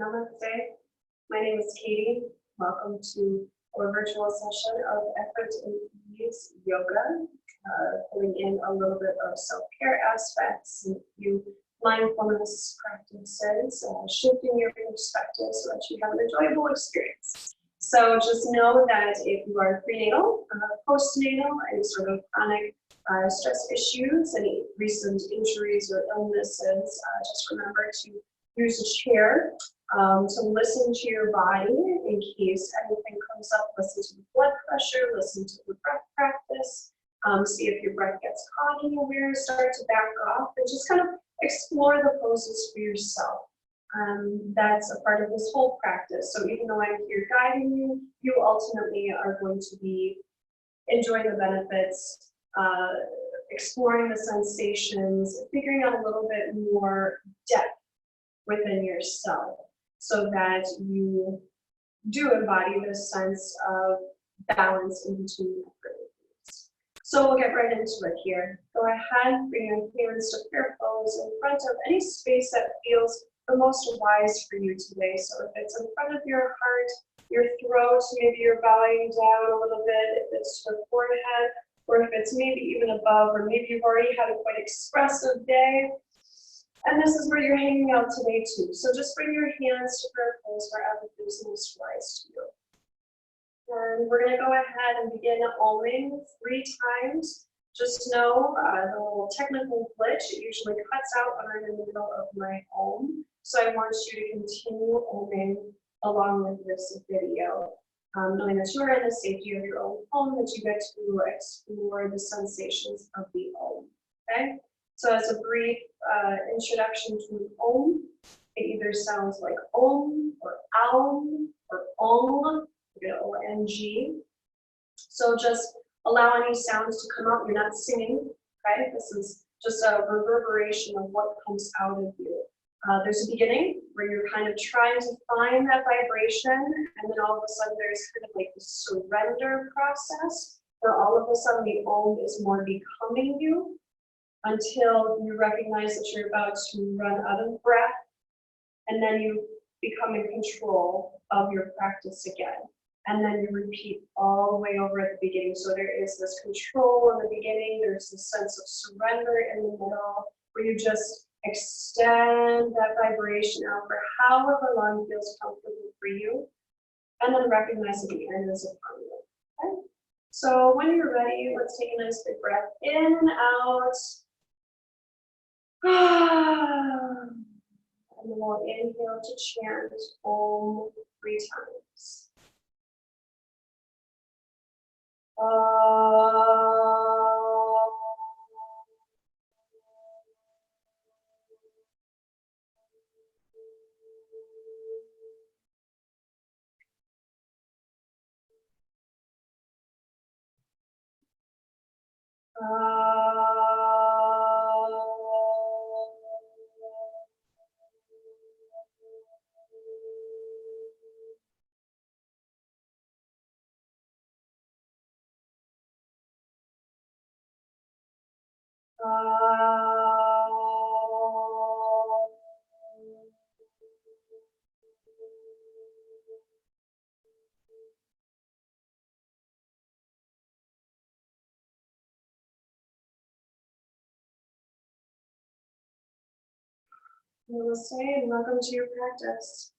Namaste. My name is Katie. Welcome to our virtual session of Effort and Ease Yoga, pulling in a little bit of self-care aspects and a few mindfulness practices, shifting your perspective so that you have an enjoyable experience. So just know that if you are prenatal, postnatal, any sort of chronic stress issues, any recent injuries or illnesses, just remember to use a chair to listen to your body in case anything comes up. Listen to the blood pressure, listen to the breath practice, see if your breath gets caught anywhere, start to back off, and just kind of explore the poses for yourself. That's a part of this whole practice. So even though I'm here guiding you, you ultimately are going to be enjoying the benefits, exploring the sensations, figuring out a little bit more depth within yourself so that you do embody this sense of balance in between activities. So we'll get right into it here. Go ahead, bring your hands to prayer pose in front of any space that feels the most wise for you today. So if it's in front of your heart, your throat, maybe you're bowing down a little bit, if it's to the forehead, or if it's maybe even above, or maybe you've already had a quite expressive day. And this is where you're hanging out today too. So just bring your hands to prayer pose wherever feels most wise to you. And we're going to go ahead and begin oming 3 times. Just know the little technical glitch, it usually cuts out when I'm in the middle of my om. So I want you to continue oming along with this video, knowing that you are in the safety of your own home, that you get to explore the sensations of the om. Okay? So as a brief introduction to an om, it either sounds like om or aum or ong, O-N-G. So just allow any sounds to come out. You're not singing, okay? This is just a reverberation of what comes out of you. There's a beginning where you're kind of trying to find that vibration, and then all of a sudden there's kind of like the surrender process, where all of a sudden the om is more becoming you, until you recognize that you're about to run out of breath, and then you become in control of your practice again. And then you repeat all the way over at the beginning. So there is this control in the beginning, there's this sense of surrender in the middle, where you just extend that vibration out for however long feels comfortable for you, and then recognize that the end is upon you. Okay? So when you're ready, let's take a nice big breath in and out. And then we'll inhale to chant om 3 times. Namaste and welcome to your practice.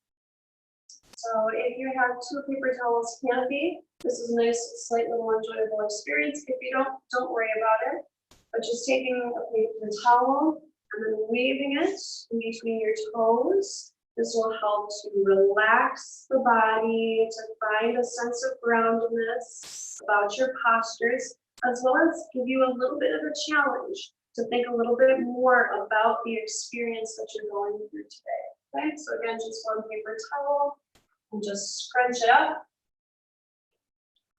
So if you have 2 paper towels handy, this is a nice, slight little enjoyable experience. If you don't worry about it. But just taking a paper towel and then weaving it in between your toes. This will help to relax the body, to find a sense of groundedness about your postures, as well as give you a little bit of a challenge to think a little bit more about the experience that you're going through today. Okay, so again, just 1 paper towel and just scrunch it up.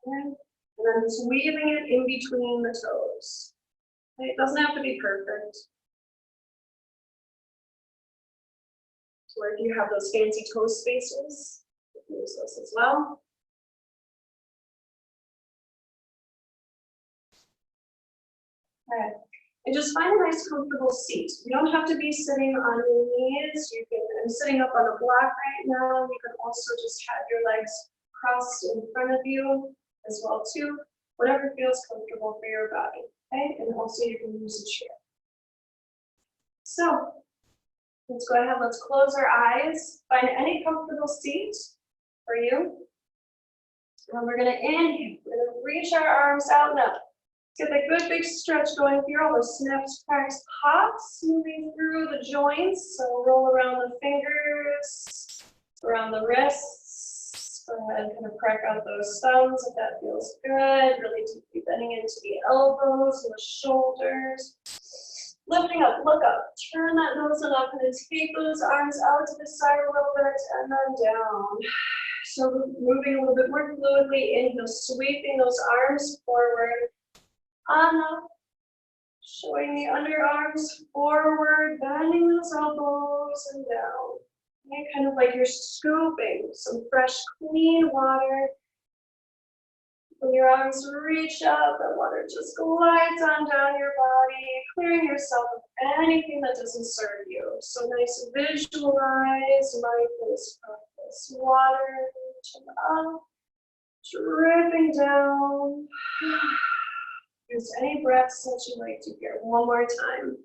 Okay. And then just weaving it in between the toes. Okay. It doesn't have to be perfect. So if you have those fancy toe spacers, you can use those as well. Okay. And just find a nice comfortable seat. You don't have to be sitting on your knees. You can I'm sitting up on a block right now. You can also just have your legs crossed in front of you as well too. Whatever feels comfortable for your body. Okay, and also you can use a chair. So let's go ahead. Let's close our eyes. Find any comfortable seat for you. And we're going to inhale. We're going to reach our arms out and up. Get that good big stretch going. Feel all those snaps, cracks, pops moving through the joints. So roll around the fingers, around the wrists. Go ahead and kind of crack out those thumbs if that feels good. Really deeply bending into the elbows and the shoulders. Lifting up, look up. Turn that nose and up and then take those arms out to the side a little bit and then down. So moving a little bit more fluidly, inhale, sweeping those arms forward, on up, showing the underarms forward, bending those elbows and down. Okay, kind of like you're scooping some fresh, clean water. When your arms reach up, the water just glides on down your body, clearing yourself of anything that doesn't serve you. So nice visualize mindfulness practice. Water reaching up, dripping down. Use any breaths that you like to hear. One more time.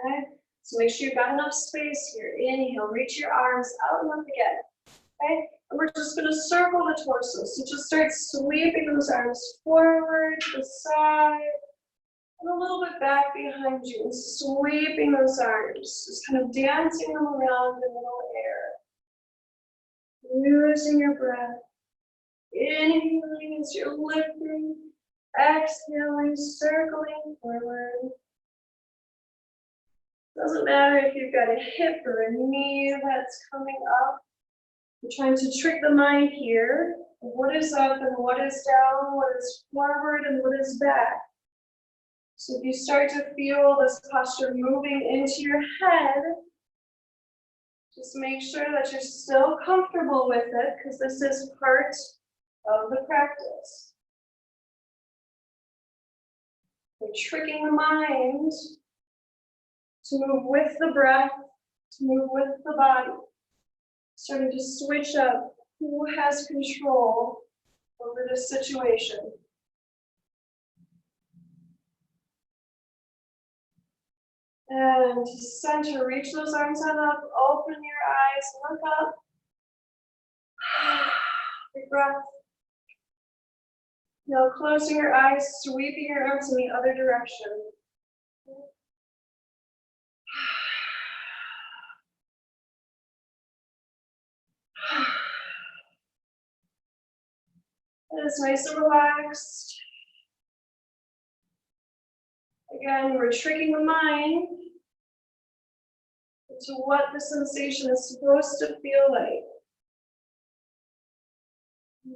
Okay. So make sure you've got enough space here. Inhale, reach your arms out and up again. Okay, and we're just going to circle the torso. So just start sweeping those arms forward, to the side, and a little bit back behind you, and sweeping those arms, just kind of dancing them around in middle air. Using your breath. Inhaling as you're lifting, exhaling, circling forward. Doesn't matter if you've got a hip or a knee that's coming up. We're trying to trick the mind here. What is up and what is down, what is forward and what is back. So if you start to feel this posture moving into your head, just make sure that you're still comfortable with it because this is part of the practice. We're tricking the mind to move with the breath, to move with the body. Starting to switch up who has control over this situation. And to center, reach those arms on up, open your eyes, look up. Big breath. Now closing your eyes, sweeping your arms in the other direction. It is nice and relaxed. Again, we're tricking the mind into what the sensation is supposed to feel like.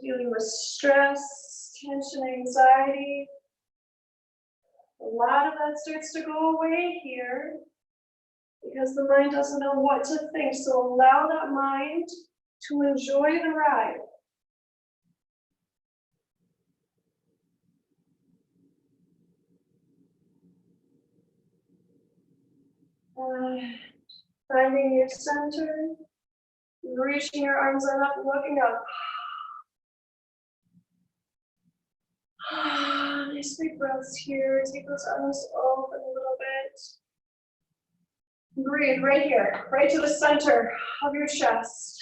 Dealing with stress, tension, anxiety. A lot of that starts to go away here because the mind doesn't know what to think. So allow that mind to enjoy the ride. Finding your center, reaching your arms on up, looking up. Nice big breaths here. Take those arms open a little bit. Breathe right here, right to the center of your chest.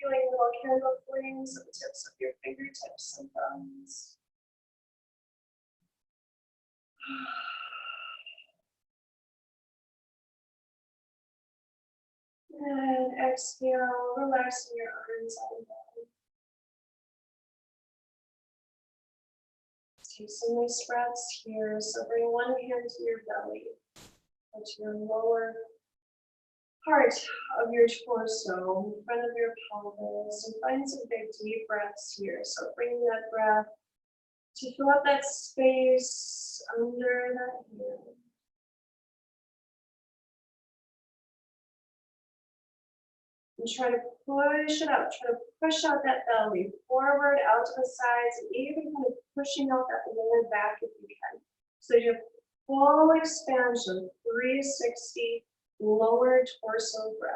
Feeling little candle flames at the tips of your fingertips and thumbs. And exhale, relaxing your arms on down. Take some nice breaths here. So bring one hand to your belly, or to your lower part of your torso, in front of your pelvis, and find some big deep breaths here. So bring that breath to fill up that space under that hand. And try to push it out. Try to push out that belly forward, out to the sides, and even kind of pushing out that lower back if you can. So you have full expansion, 360 lower torso breath.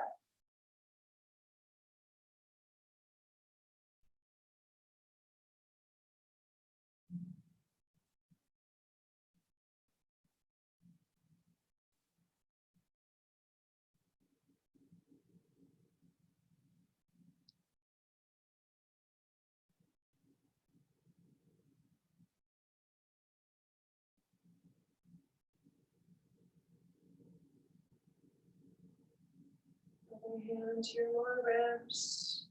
Hand to your lower ribs.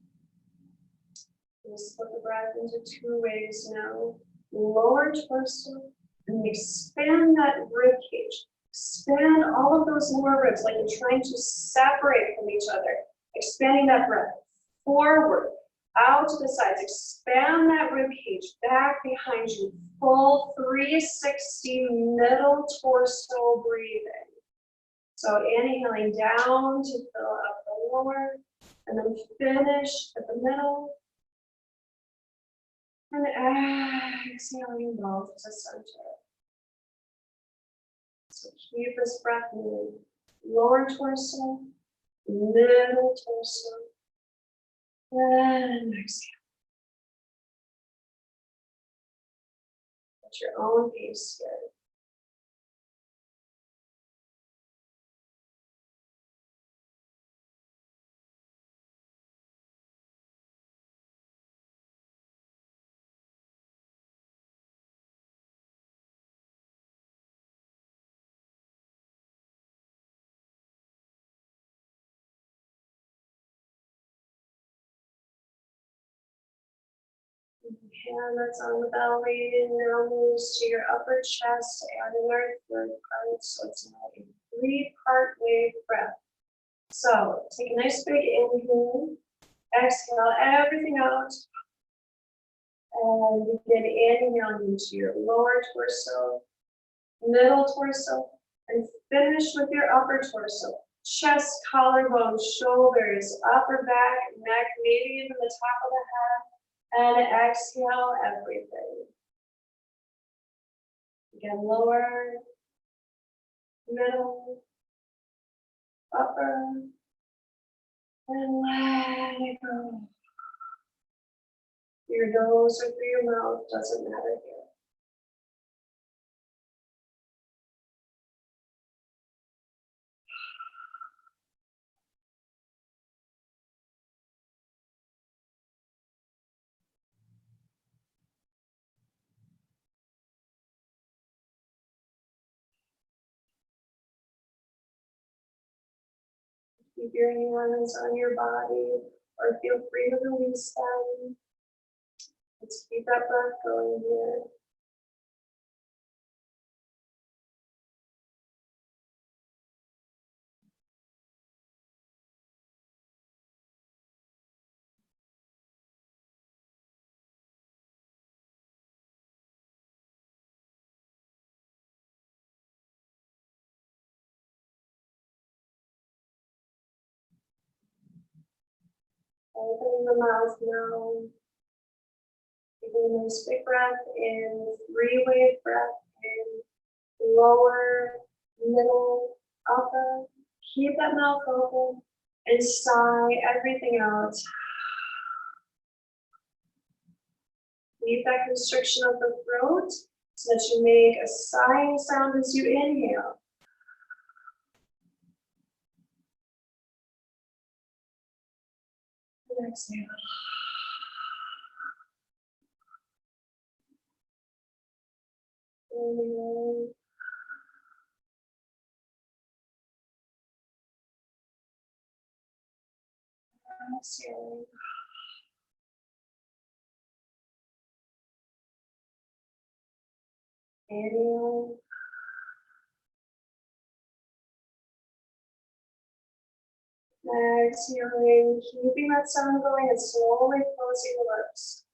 We'll split the breath into two ways now. Lower torso and expand that rib cage. Expand all of those lower ribs like you're trying to separate from each other. Expanding that breath forward, out to the sides. Expand that rib cage back behind you. Full 360 middle torso breathing. So inhaling down to fill up the lower, and then finish at the middle. And exhaling both to center. So keep this breath moving. Lower torso, middle torso, and exhale. At your own pace here. Hand that's on the belly, now moves to your upper chest, adding our third part. So it's now a three-part wave breath. So take a nice big inhale, exhale everything out, and begin inhaling into your lower torso, middle torso, and finish with your upper torso. Chest, collarbone, shoulders, upper back, neck, maybe even the top of the head. And exhale everything. Again, lower, middle, upper, and let it go. Your nose or through your mouth, doesn't matter here. Keep your hands on your body, or feel free to release them. Let's keep that breath going here. Opening the mouth now. Taking a nice big breath in, three-wave breath in, lower, middle, upper. Keep that mouth open and sigh everything out. Leave that constriction of the throat so that you make a sighing sound as you inhale. And exhale. Inhale. Exhale. Inhale. Exhaling, keeping that sound going and slowly closing the lips.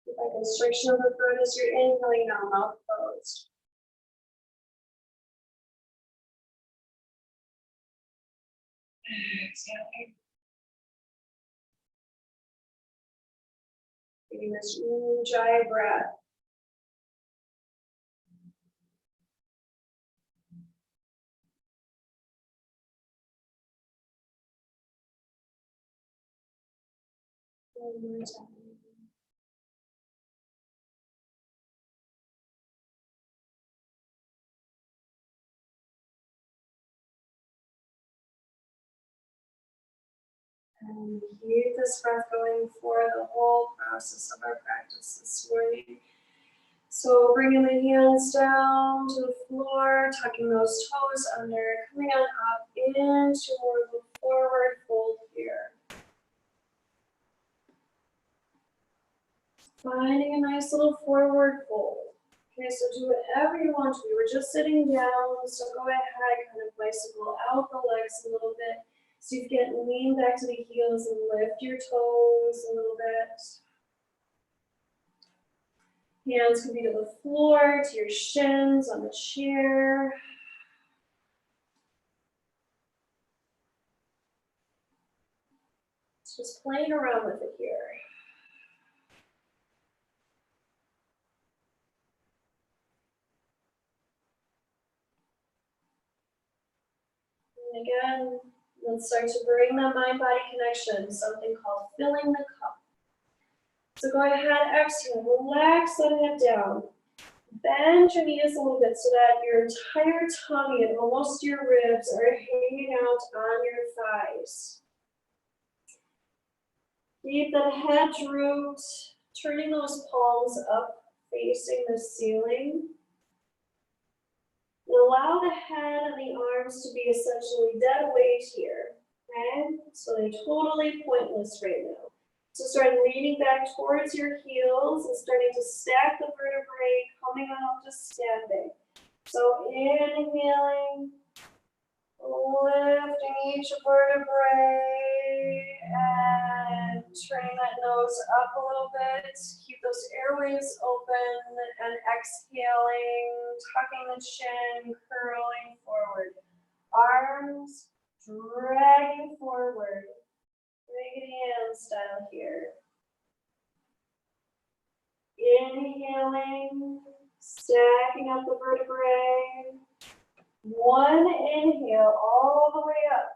Keep that constriction of the throat as you're inhaling now, mouth closed. Exhaling. Getting this ujjayi breath. One more time. And keep this breath going for the whole process of our practice this morning. So bringing the hands down to the floor, tucking those toes under, coming on up into more of a forward fold here. Finding a nice little forward fold. Okay, so do whatever you want to. We were just sitting down, so go ahead, kind of bicycle out the legs a little bit. So you can lean back to the heels and lift your toes a little bit. Hands can be to the floor, to your shins, on the chair. Just playing around with it here. And again, let's start to bring that mind-body connection, something called filling the cup. So go ahead, exhale, relax that head down. Bend your knees a little bit so that your entire tummy and almost your ribs are hanging out on your thighs. Keep that head drooped, turning those palms up, facing the ceiling. And allow the head and the arms to be essentially dead weight here, okay? So they're totally pointless right now. So start leaning back towards your heels and starting to stack the vertebrae, coming on up to standing. So inhaling, lifting each vertebrae and turning that nose up a little bit. Keep those airways open and exhaling, tucking the chin, curling forward. Arms dragging forward. Raggedy Ann style here. Inhaling, stacking up the vertebrae. One inhale all the way up.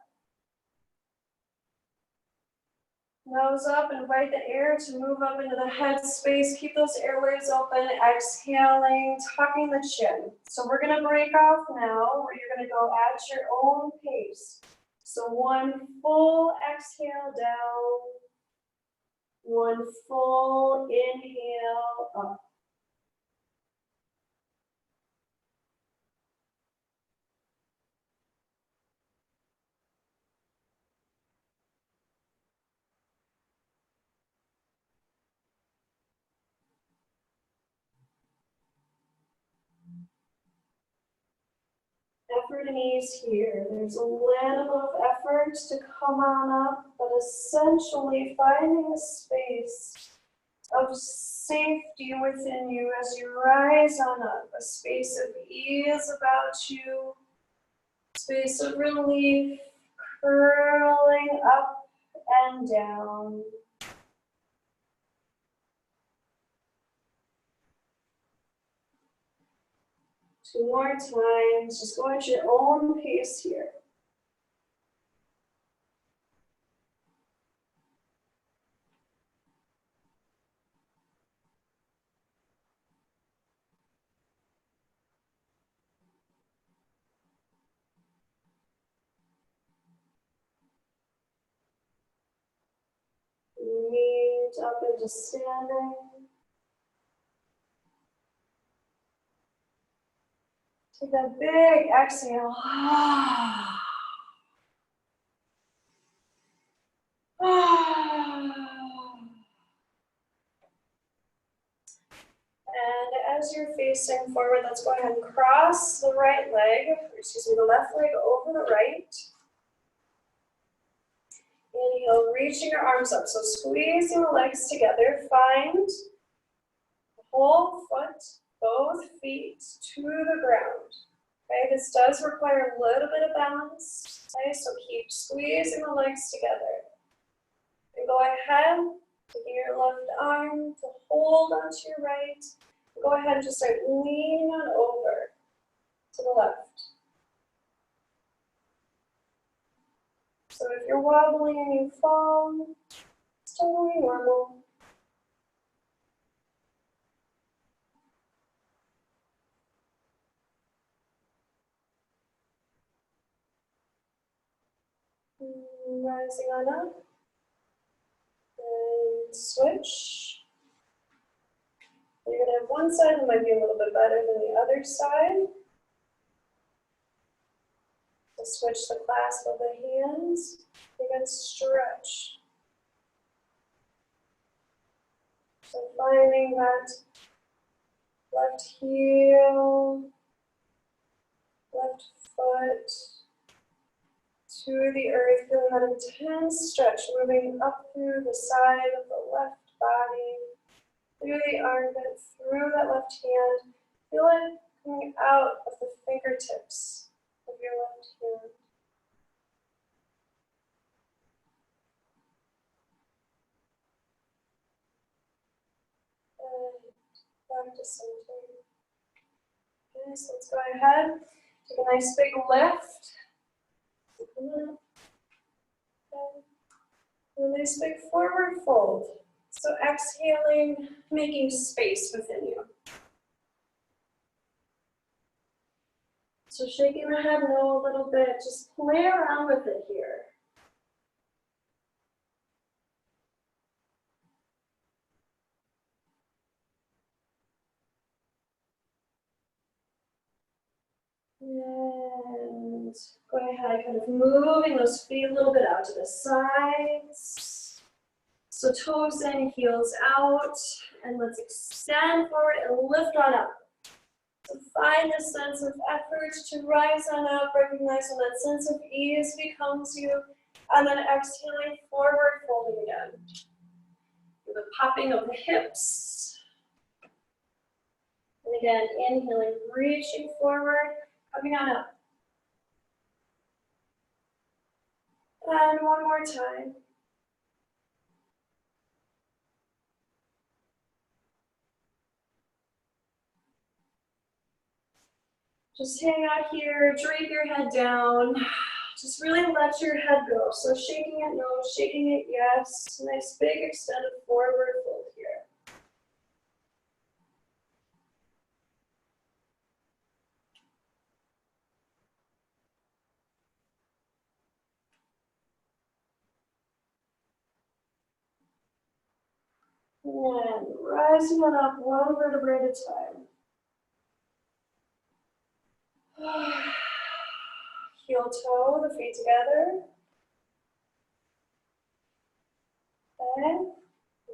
Nose up, invite the air to move up into the head space. Keep those airways open, exhaling, tucking the chin. So we're gonna break off now, where you're gonna go at your own pace. So one full exhale down, one full inhale up. Effort and ease here. There's a little of effort to come on up, but essentially finding a space of safety within you as you rise on up, a space of ease about you, space of relief, curling up and down. Two more times, just go at your own pace here. Meet up into standing. Take that big exhale. And as you're facing forward, let's go ahead and cross the right leg, the left leg over the right. Inhale, reaching your arms up. So squeezing the legs together. Find the whole foot, both feet to the ground. Okay, this does require a little bit of balance. Okay, so keep squeezing the legs together. And go ahead, taking your left arm to hold onto your right. Go ahead and just start leaning on over to the left. So if you're wobbling and you fall, it's totally normal. Rising on up. And switch. You're going to have one side that might be a little bit better than the other side. So switch the clasp of the hands. Again, stretch. So finding that left heel, left foot to the earth, feeling that intense stretch, moving up through the side of the left body, through the armpit, through that left hand. Feel it coming out of the fingertips of your left hand. And back to center. Okay, so let's go ahead. Take a nice big lift. Okay. And a nice big forward fold. So exhaling, making space within you. So shaking the head no a little bit, just play around with it here. And go ahead, kind of moving those feet a little bit out to the sides. So toes in, heels out, and let's extend forward and lift on up. So find this sense of effort to rise on up, recognize when that sense of ease becomes you, and then exhaling forward, folding again. The popping of the hips. And again, inhaling, reaching forward, coming on up. And one more time. Just hang out here, drape your head down. Just really let your head go. So shaking it no, shaking it yes. Nice big extended forward fold here. And rising it up one vertebrae at a time. Heel toe, the feet together. Okay.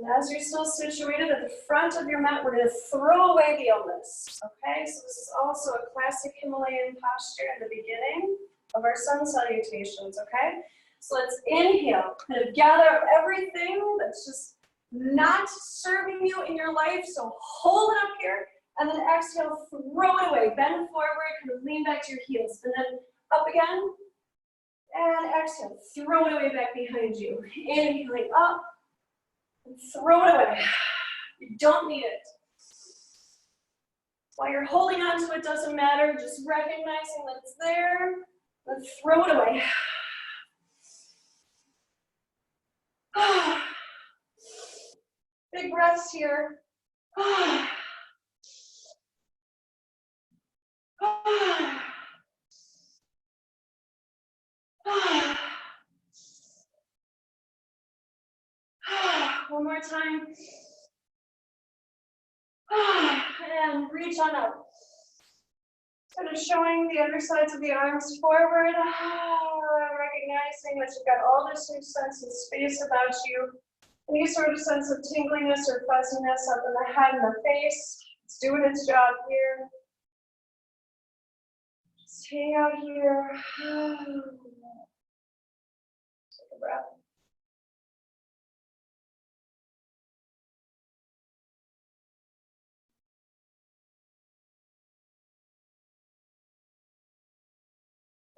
And as you're still situated at the front of your mat, we're going to throw away the illness. Okay, so this is also a classic Himalayan posture in the beginning of our sun salutations. Okay, so let's inhale, kind of gather up everything that's just not serving you in your life. So hold it up here, and then exhale, throw it away. Bend forward, kind of lean back to your heels, and then up again, and exhale, throw it away back behind you. Inhaling up. And throw it away. You don't need it. While you're holding on to it, doesn't matter. Just recognizing that it's there, then throw it away. Big breaths here. One more time. And reach on up. Kind of showing the undersides of the arms forward. Recognizing that you've got all this new sense of space about you. Any sort of sense of tingliness or fuzziness up in the head and the face. It's doing its job here. Just hang out here. Take a breath.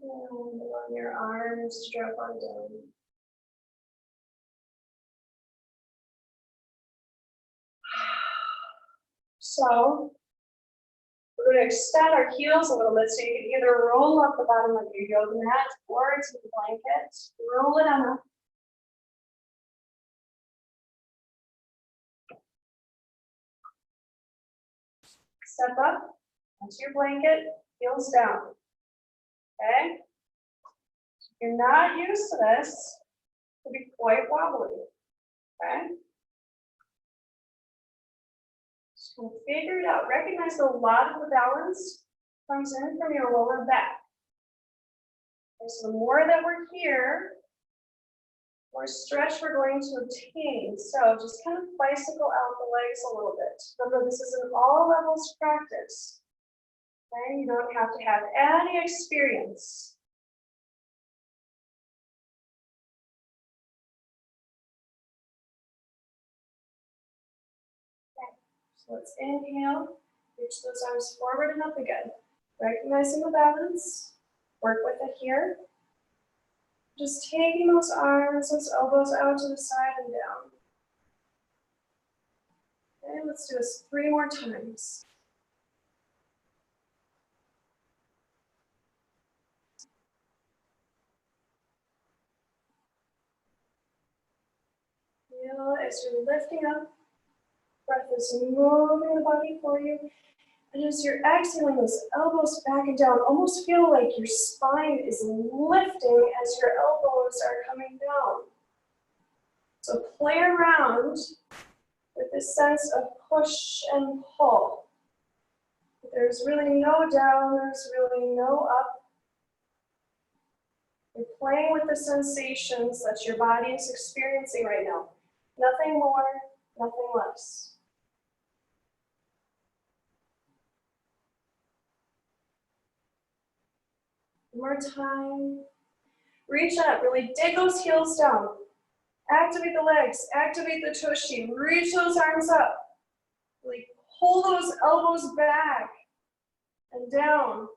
And allow your arms to drop on down. So, we're going to extend our heels a little bit so you can either roll up the bottom of your yoga mat or to the blanket. Roll it on up. Step up onto your blanket, heels down. Okay? If you're not used to this, it can be quite wobbly. Okay? Just kind of figure it out. Recognize that a lot of the balance comes in from your lower back. Okay, so the more that we're here, the more stretch we're going to obtain. So just kind of bicycle out the legs a little bit. Remember, this is an all levels practice. Okay? You don't have to have any experience. Okay. So let's inhale, reach those arms forward and up again. Recognizing the balance, work with it here. Just taking those arms, those elbows out to the side and down. Okay, let's do this 3 more times. Feel as you're lifting up, breath is moving the body for you. And as you're exhaling, those elbows back and down, almost feel like your spine is lifting as your elbows are coming down. So play around with this sense of push and pull. There's really no down, there's really no up. You're playing with the sensations that your body is experiencing right now. Nothing more, nothing less. One more time. Reach up, really dig those heels down. Activate the legs, activate the tushy, reach those arms up. Really pull those elbows back and down.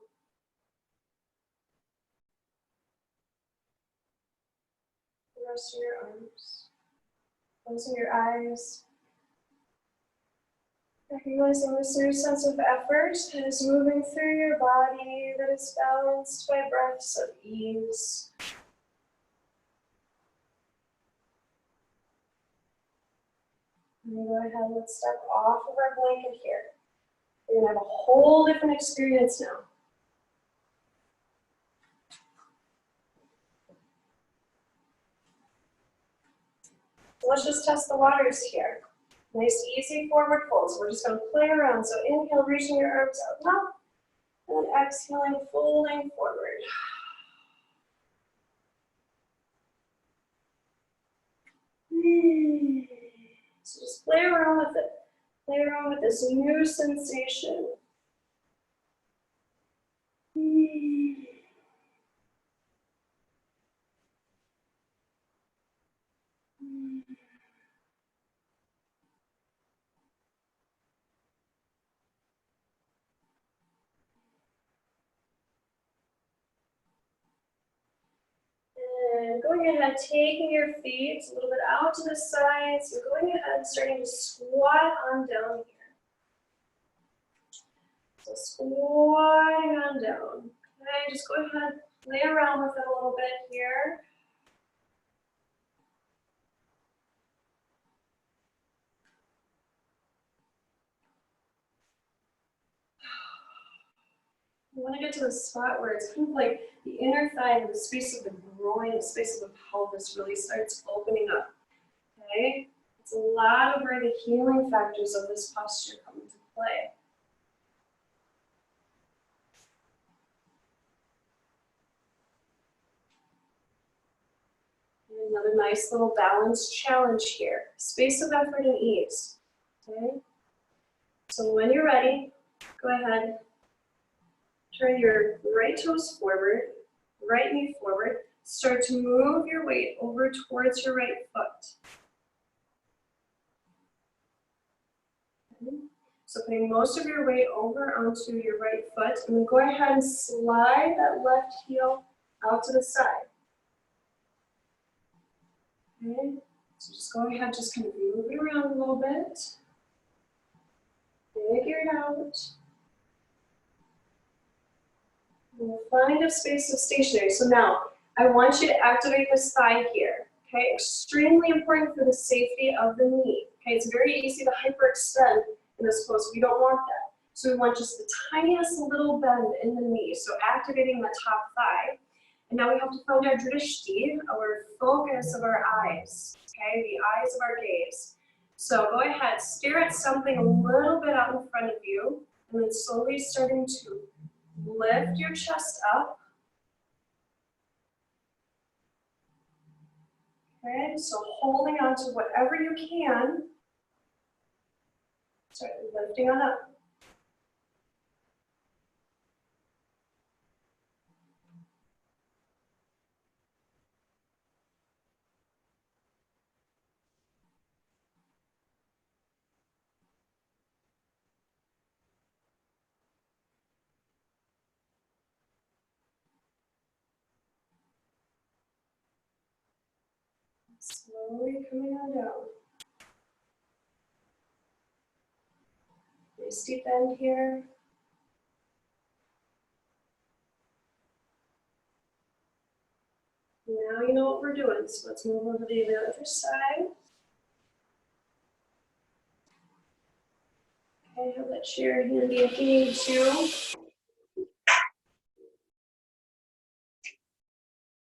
The rest of your arms. Closing your eyes. Recognizing this new sense of effort that is moving through your body, that is balanced by breaths of ease. And go ahead, let's step off of our blanket here. You're going to have a whole different experience now. So let's just test the waters here. Nice, easy forward fold. So we're just going to play around. So inhale, reaching your arms out now. And then exhaling, folding forward. So just play around with it. Play around with this new sensation. And going ahead, taking your feet a little bit out to the sides. So going ahead and starting to squat on down here. So squatting on down. Okay, just go ahead, play around with it a little bit here. You want to get to the spot where it's kind of like the inner thigh and the space of the groin, the space of the pelvis really starts opening up. Okay? It's a lot of where the healing factors of this posture come into play. And another nice little balance challenge here. Space of effort and ease. Okay? So when you're ready, go ahead. Turn your right toes forward, right knee forward. Start to move your weight over towards your right foot. Okay. So putting most of your weight over onto your right foot, and then go ahead and slide that left heel out to the side. Okay, so just go ahead, just kind of move it around a little bit. Figure it out. We'll find a space of stationary. So now, I want you to activate this thigh here. Okay, extremely important for the safety of the knee. Okay, it's very easy to hyperextend in this pose. We don't want that. So we want just the tiniest little bend in the knee. So activating the top thigh. And now we have to find our drishti, our focus of our eyes. Okay, the eyes of our gaze. So go ahead, stare at something a little bit out in front of you, and then slowly starting to lift your chest up. Okay, so holding on to whatever you can. Start lifting on up. Slowly coming on down. Nice deep bend here. Now you know what we're doing, so let's move over to the other side. Okay, have that chair handy if you need to.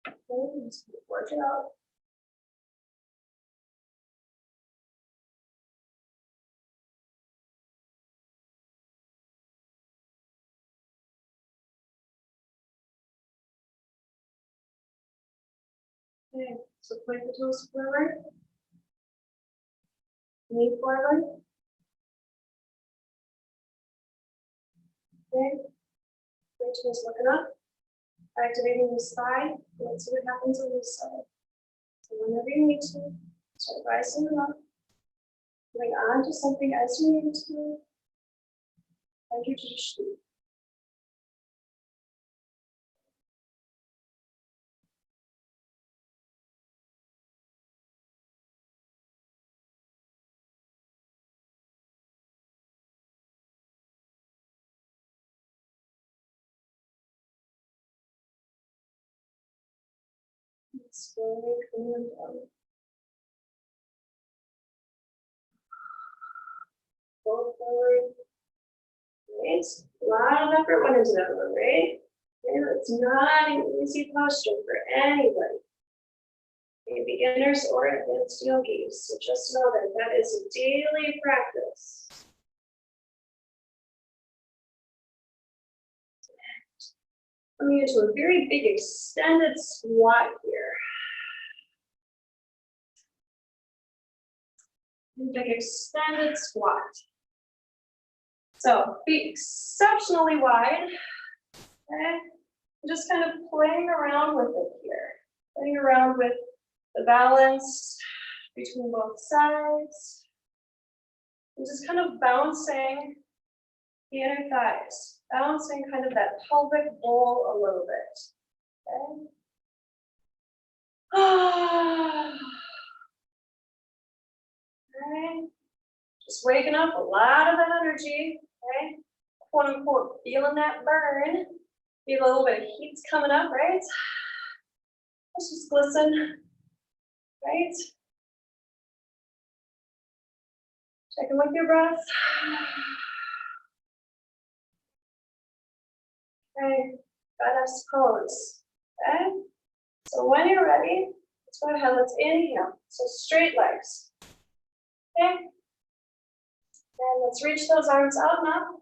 Okay, just work it out. Okay, so point the toes forward. Knee forward. Okay, right toes looking up. Activating this thigh. Let's see what happens on this side. So whenever you need to, start rising up. Going on to something as you need to. Find your drishti. Slowly coming down. Go forward. Right? A lot of effort went into that one, right? Okay, that's not an easy posture for anybody. Okay, beginners or advanced yogis. So just know that that is a daily practice. Coming into a very big extended squat here. Big extended squat. So feet exceptionally wide. Okay, just kind of playing around with it here. Playing around with the balance between both sides. And just kind of bouncing the inner thighs. Bouncing kind of that pelvic bowl a little bit. Okay. Okay. Just waking up a lot of energy. Okay. Quote unquote, feeling that burn. Feel a little bit of heat's coming up, right? Let's just glisten, right? Check in with your breath. Okay, goddess pose. Okay, so when you're ready, let's go ahead, let's inhale. So straight legs. Okay, and let's reach those arms out now.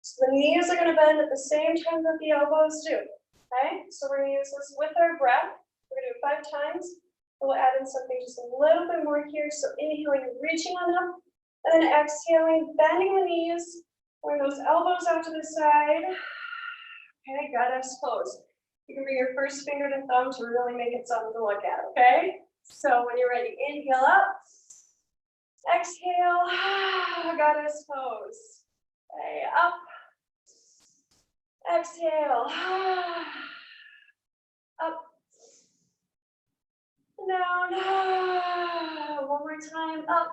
So the knees are going to bend at the same time that the elbows do. Okay, so we're going to use this with our breath. We're going to do it 5 times. We'll add in something just a little bit more here. So inhaling, reaching on up, and then exhaling, bending the knees, bring those elbows out to the side. Okay, goddess pose. You can bring your first finger to thumb to really make it something to look at, okay? So when you're ready, inhale up, exhale, goddess pose. Okay, up, exhale, up, down. One more time, up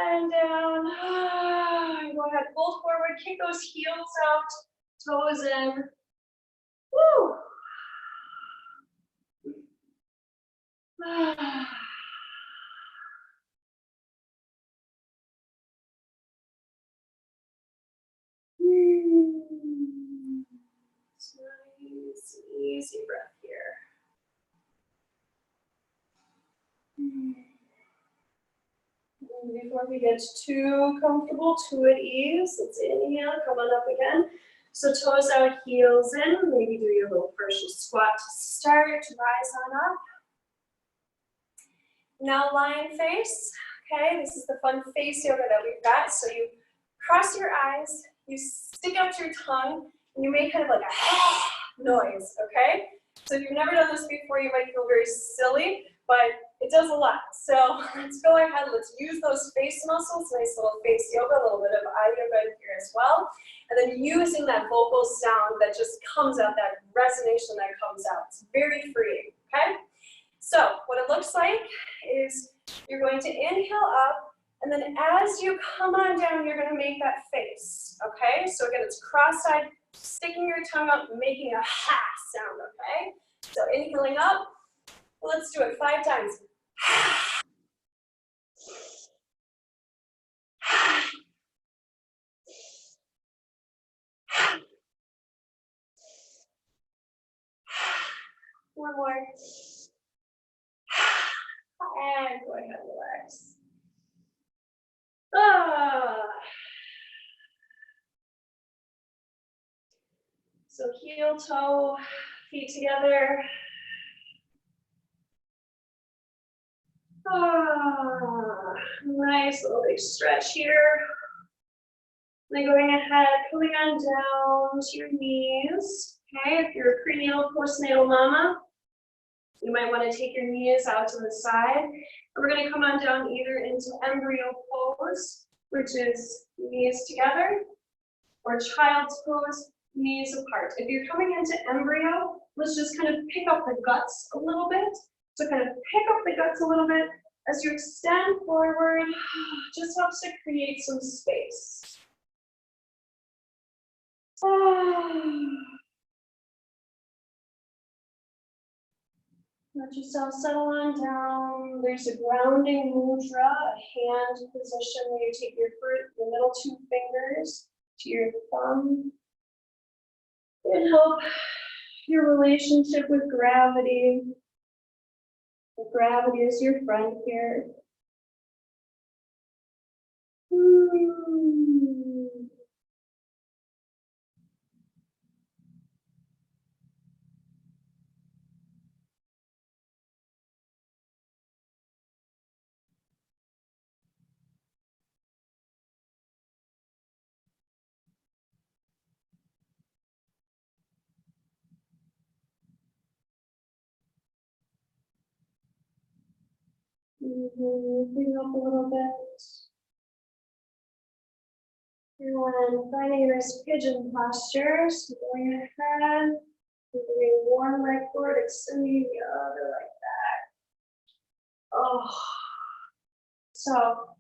and down. Go ahead, fold forward, kick those heels out, toes in. Woo! Nice, easy breath here. Before we get too comfortable, too at ease, let's inhale, come on up again. So toes out, heels in. Maybe do your little partial squat to start. Rise on up. Now lion face. Okay, this is the fun face yoga that we've got. So you cross your eyes, you stick out your tongue, and you make kind of like a noise, okay? So if you've never done this before, you might feel very silly, but it does a lot. So let's go ahead, let's use those face muscles, nice little face yoga, a little bit of eye yoga in here as well. And then using that vocal sound that just comes out, that resonation that comes out. It's very freeing, okay? So what it looks like is you're going to inhale up, and then as you come on down, you're going to make that face, okay? So again, it's cross-eyed, sticking your tongue up, making a ha sound, okay? So inhaling up, let's do it 5 times. One more. And go ahead and relax. So heel, toe, feet together. Nice little big stretch here. Then going ahead, coming on down to your knees. Okay, if you're a prenatal, postnatal mama, you might want to take your knees out to the side. And we're going to come on down either into embryo pose, which is knees together, or child's pose, knees apart. If you're coming into embryo, let's just kind of pick up the guts a little bit. So kind of pick up the guts a little bit. As you extend forward, just helps to create some space. Let yourself settle on down. There's a grounding mudra, a hand position where you take your middle 2 fingers to your thumb. It helps your relationship with gravity. Gravity is your friend here. Bring up a little bit. And finding a nice pigeon posture. So going ahead, doing one leg forward, extending the other like that. Oh. So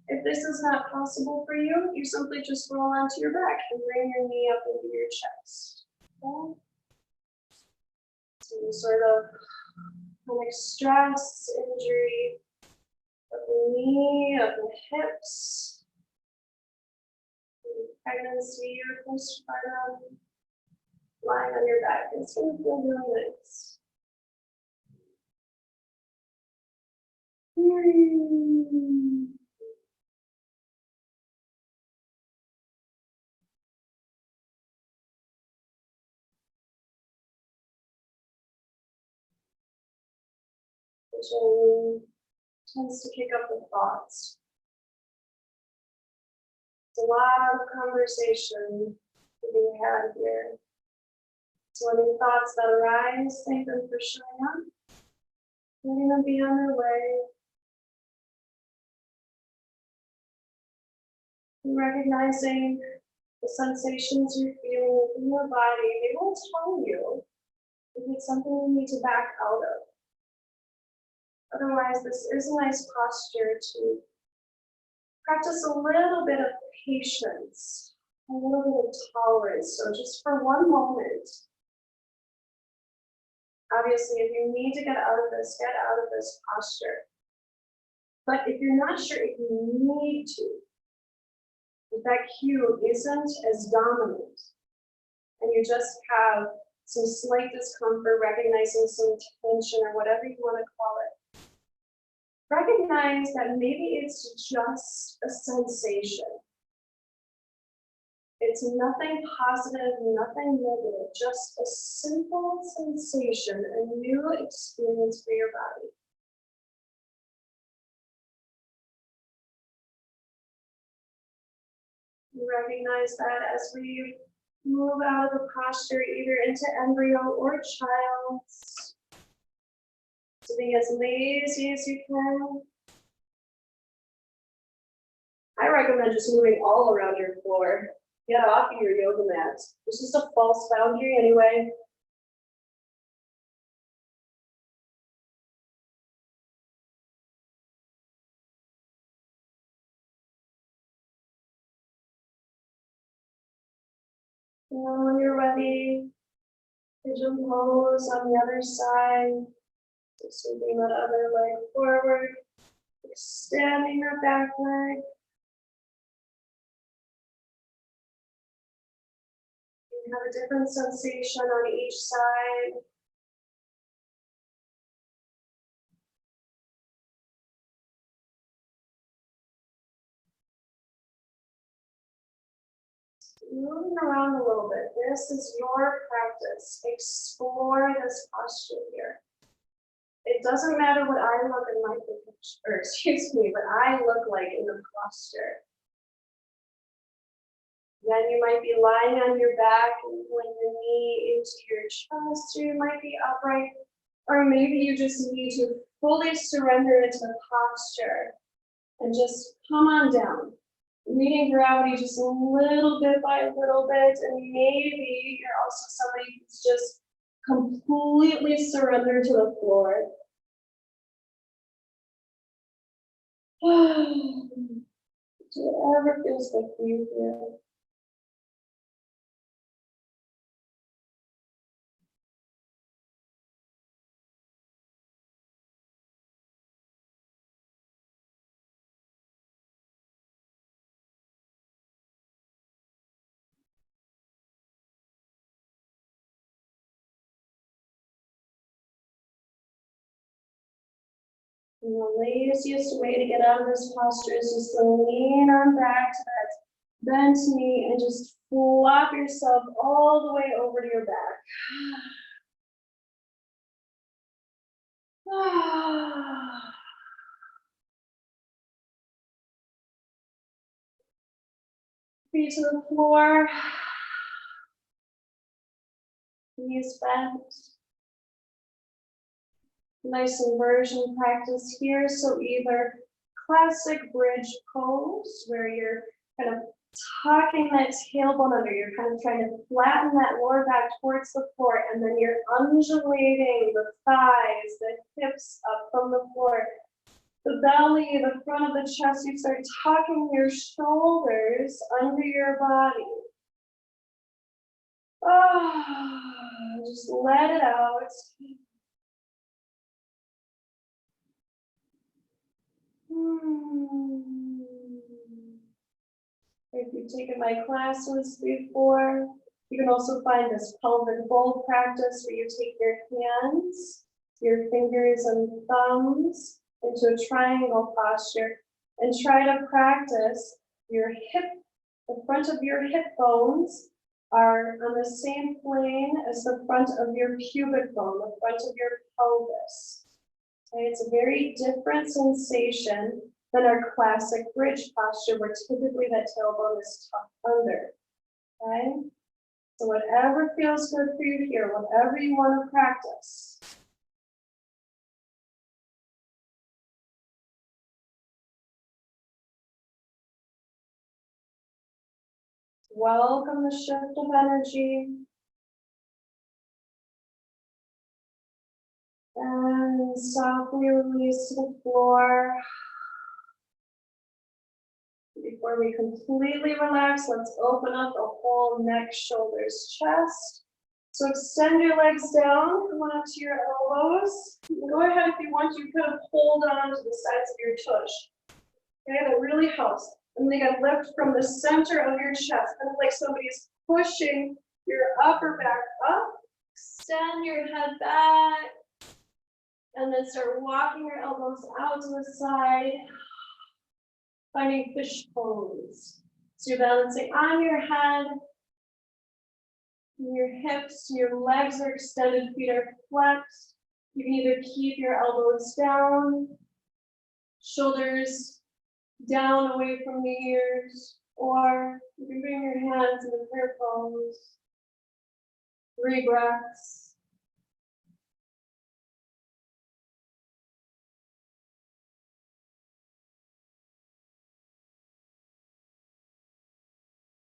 if this is not possible for you, you simply just roll onto your back and bring your knee up into your chest. Okay? So sort of chronic stress, injury of the knee, of the hips, pregnancy or postpartum, lying on your back. It's going to feel really nice. Which tends to kick up the thoughts. There's a lot of conversation to be had here. So any thoughts that arise, thank them for showing up. They're going to be on their way. And recognizing the sensations you're feeling within your body, they will tell you if it's something you need to back out of. Otherwise, this is a nice posture to practice a little bit of patience, a little bit of tolerance. So just for one moment, obviously, if you need to get out of this, get out of this posture. But if you're not sure if you need to, if that cue isn't as dominant, and you just have some slight discomfort, recognizing some tension or whatever you want to call it, recognize that maybe it's just a sensation. It's nothing positive, nothing negative, just a simple sensation, a new experience for your body. You recognize that as we move out of the posture, either into embryo or child, sitting as lazy as you can. I recommend just moving all around your floor. Get off of your yoga mat. This is a false boundary anyway. And then when you're ready, pigeon pose on the other side. So sweeping that other leg forward, extending your back leg. You have a different sensation on each side. Moving around a little bit. This is your practice. Explore this posture here. It doesn't matter what I look in my picture, or excuse me, what I look like in the posture. Then you might be lying on your back and pulling your knee into your chest, or you might be upright, or maybe you just need to fully surrender into the posture and just come on down. Meeting gravity just a little bit by little bit, and maybe you're also somebody who's just completely surrendered to the floor. Do whatever feels good for you here. And the laziest way to get out of this posture is just to lean on back to that bent knee and just flop yourself all the way over to your back. Feet to the floor, knees bent. Nice inversion practice here. So either classic bridge pose, where you're kind of tucking that tailbone under, you're kind of trying to flatten that lower back towards the floor, and then you're undulating the thighs, the hips up from the floor, the belly, the front of the chest. You start tucking your shoulders under your body. Just let it out. If you've taken my classes before, you can also find this pelvic bowl practice where you take your hands, your fingers and thumbs into a triangle posture and try to practice your hip. The front of your hip bones are on the same plane as the front of your pubic bone, the front of your pelvis. Okay, it's a very different sensation than our classic bridge posture, where typically that tailbone is tucked under. Okay? So whatever feels good for you here, whatever you want to practice. Welcome the shift of energy. And softly release to the floor. Before we completely relax, let's open up the whole neck, shoulders, chest. So extend your legs down, come on up to your elbows. Go ahead if you want, you could hold on to the sides of your tush. Okay, that really helps. And then again, lift from the center of your chest, kind of like somebody's pushing your upper back up. Extend your head back. And then start walking your elbows out to the side. Finding fish pose. So you're balancing on your head. Your hips, your legs are extended, feet are flexed. You can either keep your elbows down, shoulders down away from the ears, or you can bring your hands in the prayer pose. 3 breaths.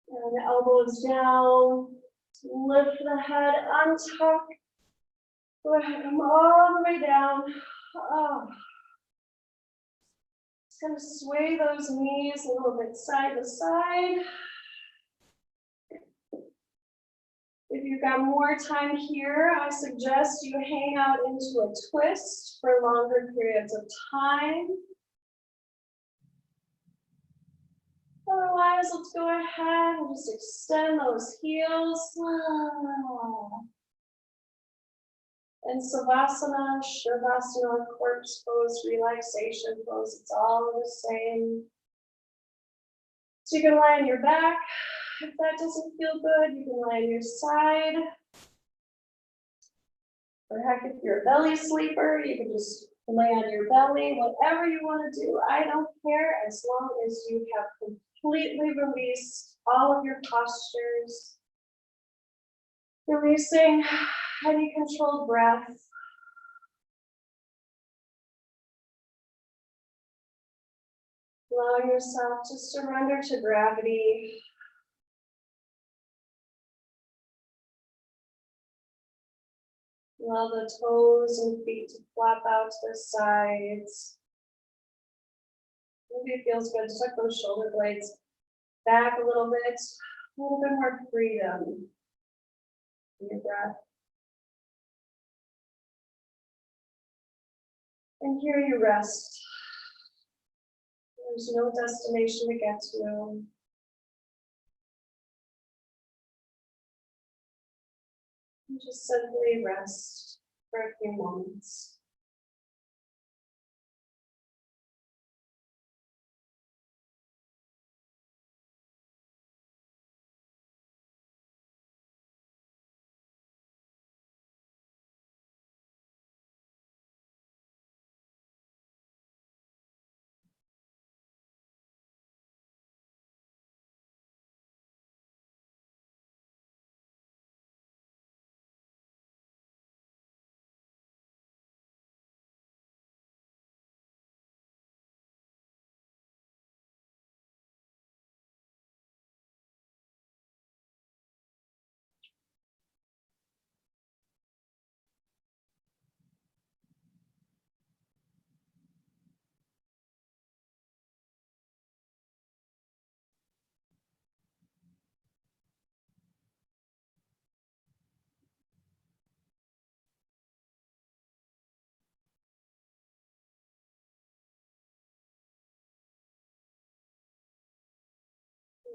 And the elbows down. Lift the head, untuck. Go ahead, come all the way down. Oh. Just gonna sway those knees a little bit side to side. If you've got more time here, I suggest you hang out into a twist for longer periods of time. Otherwise, let's go ahead and just extend those heels. And Savasana, Shavasana, corpse pose, relaxation pose, it's all the same. So you can lie on your back. If that doesn't feel good, you can lie on your side. Or heck, if you're a belly sleeper, you can just lay on your belly. Whatever you want to do, I don't care, as long as you have completely released all of your postures. Releasing any controlled breath. Allowing yourself to surrender to gravity. Allow the toes and feet to flap out to the sides. Maybe it feels good to tuck those shoulder blades back a little bit more freedom in your breath. And here you rest. There's no destination to get to. You just simply rest for a few moments.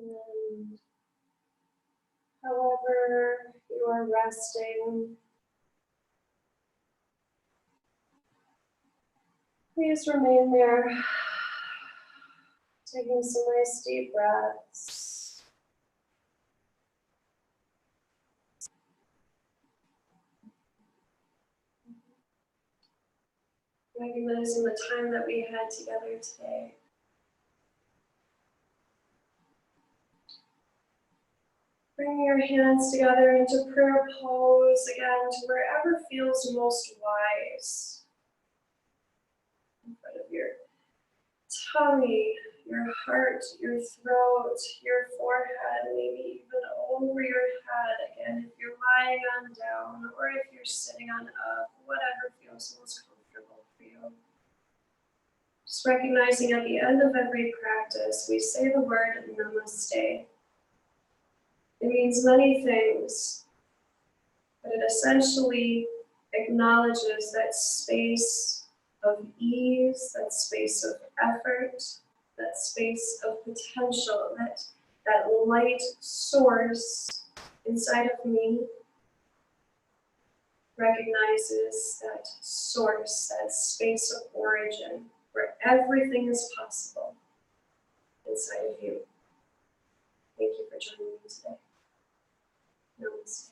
And however you are resting, please remain there, taking some nice deep breaths. Recognizing the time that we had together today. Bring your hands together into prayer pose again to wherever feels most wise. In front of your tummy, your heart, your throat, your forehead, maybe even over your head. Again, if you're lying on down or if you're sitting on up, whatever feels feels most comfortable for you. Just recognizing at the end of every practice, we say the word namaste. It means many things, but it essentially acknowledges that space of ease, that space of effort, that space of potential, that light source inside of me recognizes that source, that space of origin, where everything is possible inside of you. Thank you for joining me today. Namaste.